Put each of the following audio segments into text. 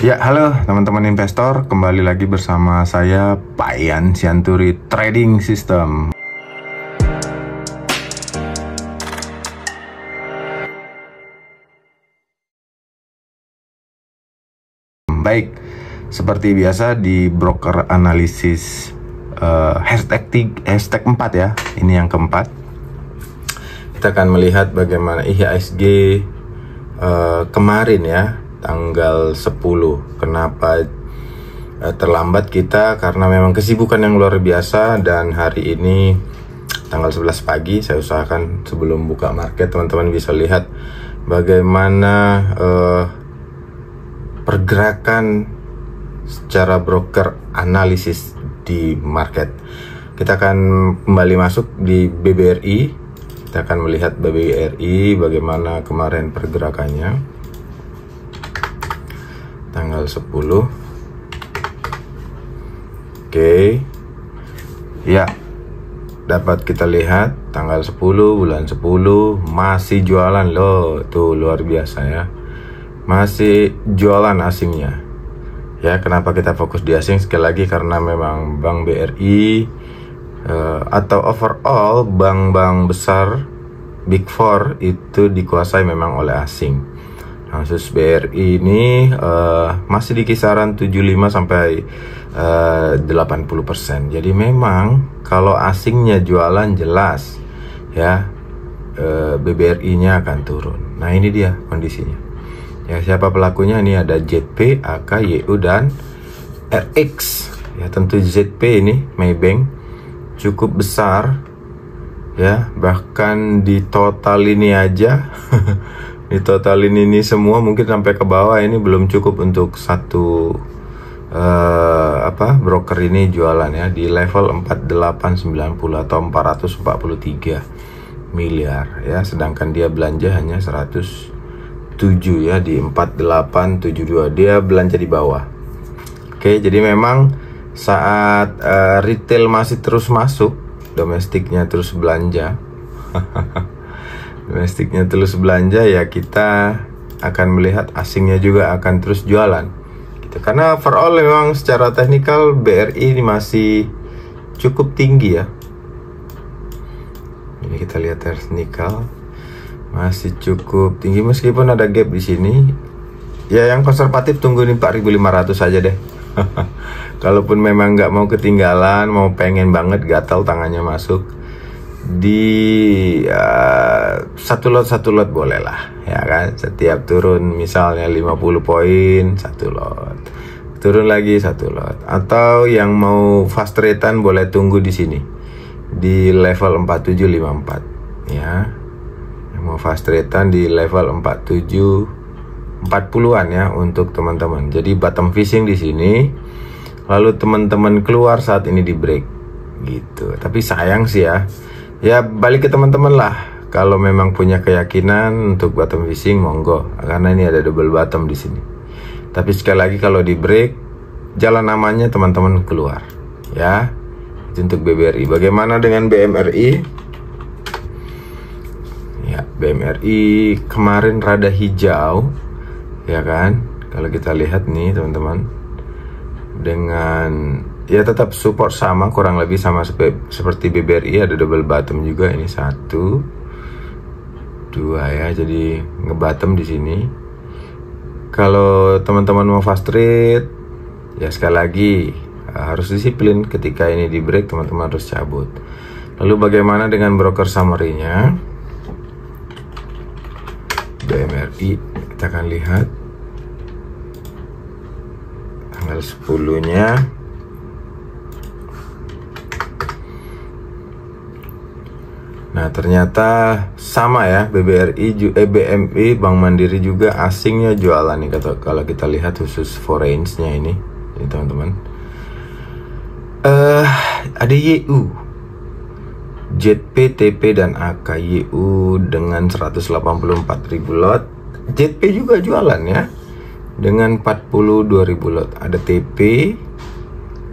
Ya, halo teman-teman investor, kembali lagi bersama saya Pak Ian Sianturi Trading System. Baik, seperti biasa di broker analisis hashtag 4 ya, ini yang keempat. Kita akan melihat bagaimana IHSG kemarin ya, tanggal 10. Kenapa terlambat kita? Karena memang kesibukan yang luar biasa, dan hari ini tanggal 11 pagi saya usahakan sebelum buka market teman-teman bisa lihat bagaimana pergerakan secara broker analisis di market. Kita akan kembali masuk di BBRI. Kita akan melihat BBRI bagaimana kemarin pergerakannya tanggal 10. Oke. Ya, dapat kita lihat tanggal 10 bulan 10 masih jualan loh. Tuh luar biasa ya. Masih jualan asingnya. Ya, kenapa kita fokus di asing? Sekali lagi karena memang Bank BRI atau overall bank-bank besar Big Four itu dikuasai memang oleh asing. Khusus BRI ini masih di kisaran 75 sampai 80%. Jadi memang kalau asingnya jualan jelas ya, BBRI-nya akan turun. Nah, ini dia kondisinya. Ya, siapa pelakunya? Ini ada ZP, AK, YU dan RX. Ya, tentu ZP ini Maybank cukup besar ya, bahkan di total ini aja di total ini semua mungkin sampai ke bawah ini belum cukup untuk satu broker ini jualan ya, di level 4890 atau 443 miliar ya, sedangkan dia belanja hanya 107 ya, di 4872 dia belanja di bawah. Oke, jadi memang saat retail masih terus masuk, domestiknya terus belanja domestiknya terus belanja ya, kita akan melihat asingnya juga akan terus jualan gitu. Karena overall memang secara teknikal BRI ini masih cukup tinggi ya. Ini kita lihat teknikal masih cukup tinggi meskipun ada gap di sini. Ya, yang konservatif tunggu nih 4.500 saja deh. Kalaupun memang nggak mau ketinggalan, mau pengen banget gatal tangannya masuk di satu lot boleh lah ya kan. Setiap turun misalnya 50 poin satu lot, turun lagi satu lot. Atau yang mau fast rate-an boleh tunggu di sini di level 4754 ya. Yang mau fast rate-an di level 40-an ya untuk teman-teman. Jadi bottom fishing di sini, lalu teman-teman keluar saat ini di break gitu. Tapi sayang sih ya balik ke teman-teman lah. Kalau memang punya keyakinan untuk bottom fishing monggo, karena ini ada double bottom di sini. Tapi sekali lagi kalau di break jalan amannya teman-teman keluar ya. Itu untuk BBRI. Bagaimana dengan BMRI? Ya, BMRI kemarin rada hijau ya kan. Kalau kita lihat nih teman-teman, dengan ya tetap support sama, kurang lebih sama seperti BBRI, ada double bottom juga. Ini 1 2 ya, jadi ngebottom di sini. Kalau teman-teman mau fast trade ya sekali lagi harus disiplin, ketika ini di break teman-teman harus cabut. Lalu bagaimana dengan broker summary-nya BMRI? Kita akan lihat tanggal 10-nya. Nah, ternyata sama ya, BBRI, BMI, Bank Mandiri juga asingnya jualan nih kalau kita lihat khusus foreign-nya ini teman-teman. Ada YU, ZP, TP dan AK. YU dengan 184.000 lot, ZP juga jualan ya dengan 42.000 lot. Ada TP,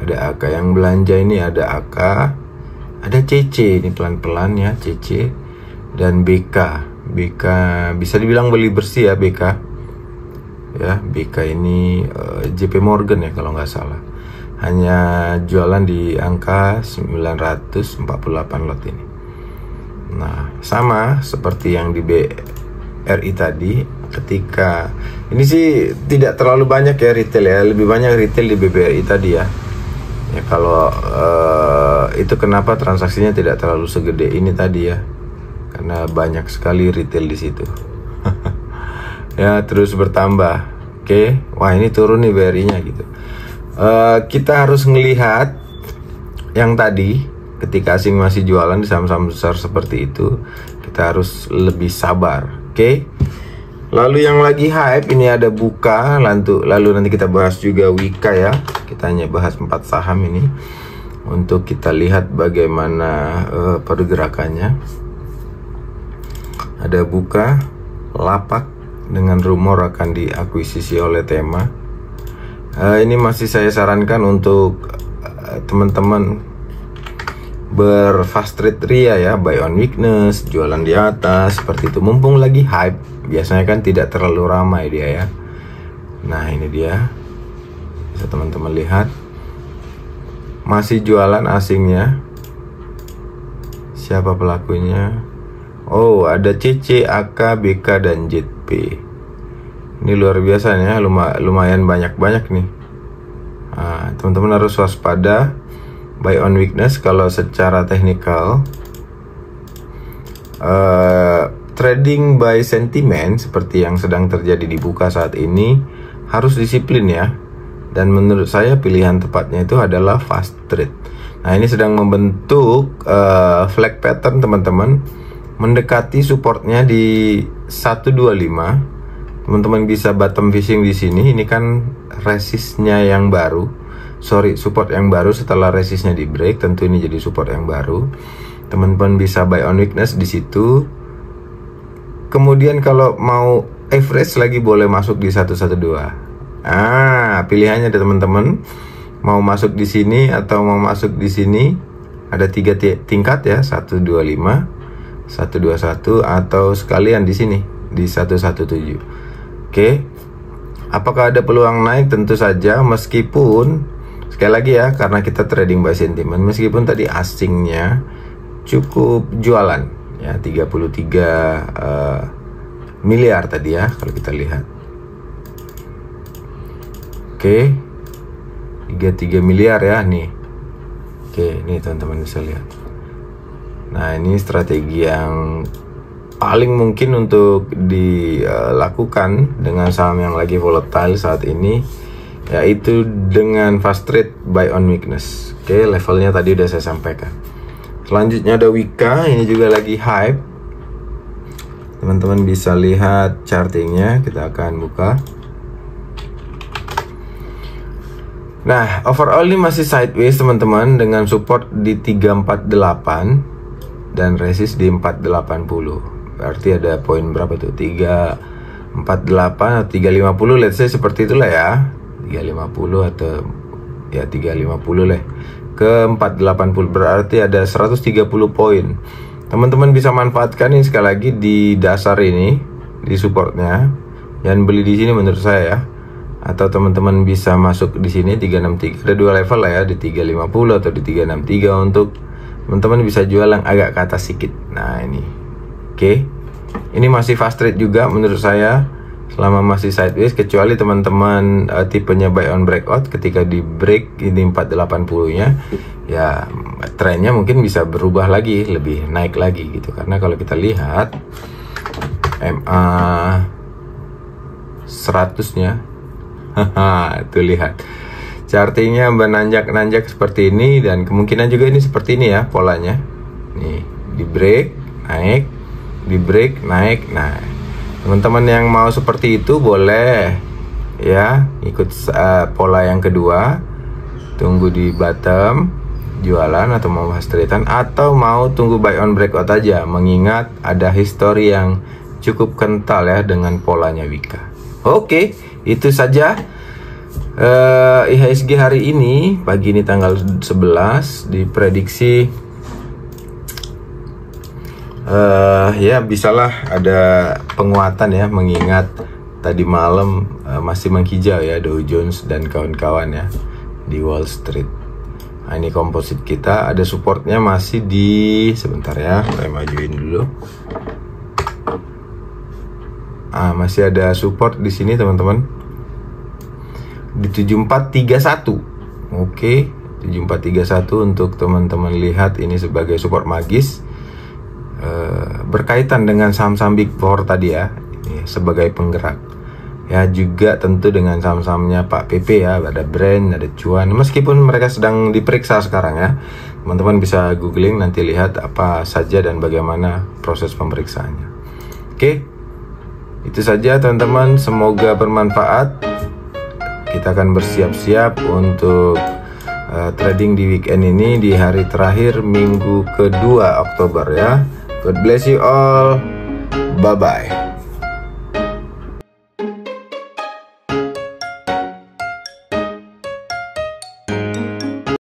ada AK yang belanja ini, ada AK, ada CC ini pelan-pelan ya, CC dan BK. BK bisa dibilang beli bersih ya BK. ya. BK ini JP Morgan ya kalau nggak salah, hanya jualan di angka 948 lot ini. Nah, sama seperti yang di BRI tadi, ketika ini sih tidak terlalu banyak ya retail ya, lebih banyak retail di BBRI tadi ya. Ya kalau itu kenapa transaksinya tidak terlalu segede ini tadi ya, karena banyak sekali retail di situ. Ya terus bertambah. Oke, wah ini turun nih BRI-nya gitu. Kita harus melihat yang tadi, ketika asing masih jualan di saham-saham besar seperti itu, kita harus lebih sabar. Oke. Lalu yang lagi hype ini ada Buka, lalu nanti kita bahas juga Wika ya. Kita hanya bahas 4 saham ini untuk kita lihat bagaimana pergerakannya. Ada Buka, Lapak dengan rumor akan diakuisisi oleh Tema. Ini masih saya sarankan untuk teman-teman berfast trade ria ya, buy on weakness, jualan di atas seperti itu, mumpung lagi hype. Biasanya kan tidak terlalu ramai dia ya. Nah ini dia, bisa teman-teman lihat masih jualan asingnya. Siapa pelakunya? Oh, ada CC, AK, BK, dan JP. Ini luar biasa ya, lumayan banyak nih. Nah, teman-teman harus waspada buy on weakness. Kalau secara teknikal, trading by sentiment seperti yang sedang terjadi di Buka saat ini harus disiplin ya. Dan menurut saya pilihan tepatnya itu adalah fast trade. Nah ini sedang membentuk flag pattern teman-teman, mendekati supportnya di 125. Teman-teman bisa bottom fishing di sini. Ini kan resistnya yang baru. Support yang baru setelah resistnya di break, tentu ini jadi support yang baru. Teman-teman bisa buy on weakness di situ. Kemudian kalau mau average lagi boleh masuk di 112. Pilihannya ada teman-teman, mau masuk di sini atau mau masuk di sini. Ada 3 tingkat ya, 125, 121 atau sekalian di sini di 117. Oke. Apakah ada peluang naik? Tentu saja, meskipun sekali lagi ya, karena kita trading by sentiment, meskipun tadi asingnya cukup jualan ya, 33 miliar tadi ya kalau kita lihat. Oke, 33 miliar ya nih. Oke, ini teman-teman bisa lihat. Nah ini strategi yang paling mungkin untuk dilakukan dengan saham yang lagi volatile saat ini, yaitu dengan fast trade buy on weakness. Oke, levelnya tadi udah saya sampaikan. Selanjutnya ada Wika, ini juga lagi hype. Teman-teman bisa lihat chartingnya, kita akan buka. Nah, overall ini masih sideways teman-teman, dengan support di 348 dan resist di 480. Berarti ada poin berapa tuh? 348 atau 350, let's say seperti itulah ya. 350 atau ya 350 lah ke 480, berarti ada 130 poin. Teman-teman bisa manfaatkan ini sekali lagi di dasar ini, di supportnya. Jangan beli di sini menurut saya ya. Atau teman-teman bisa masuk di sini 363. Ada 2 level lah ya, di 350 atau di 363 untuk teman-teman bisa jual yang agak ke atas sedikit. Nah ini, oke. Ini masih fast trade juga menurut saya, selama masih sideways, kecuali teman-teman tipenya buy on breakout. Ketika di break ini 480 nya ya, trennya mungkin bisa berubah lagi, lebih naik lagi gitu. Karena kalau kita lihat MA 100 nya tuh lihat chartingnya menanjak-nanjak seperti ini, dan kemungkinan juga ini seperti ini ya polanya. Nih di break naik, di break naik. Nah teman-teman yang mau seperti itu boleh ya ikut pola yang kedua, tunggu di bottom jualan, atau mau fast trade-an, atau mau tunggu buy on breakout aja, mengingat ada history yang cukup kental ya dengan polanya Wika. Oke, itu saja IHSG hari ini, pagi ini tanggal 11, diprediksi ya bisalah ada penguatan ya, mengingat tadi malam masih menghijau ya, Dow Jones dan kawan-kawan ya di Wall Street. Nah, ini komposit kita, ada supportnya masih di, sebentar ya, saya majuin dulu. Masih ada support di sini teman-teman, di 7431. Oke, 7431 untuk teman-teman lihat ini sebagai support magis, berkaitan dengan saham-saham Big Four tadi ya, ini sebagai penggerak ya, juga tentu dengan saham-sahamnya Pak PP ya, ada Brand, ada Cuan, meskipun mereka sedang diperiksa sekarang ya. Teman-teman bisa googling nanti lihat apa saja dan bagaimana proses pemeriksaannya. Oke, itu saja teman-teman, semoga bermanfaat. Kita akan bersiap-siap untuk trading di weekend ini, di hari terakhir minggu kedua Oktober ya. God bless you all, bye bye.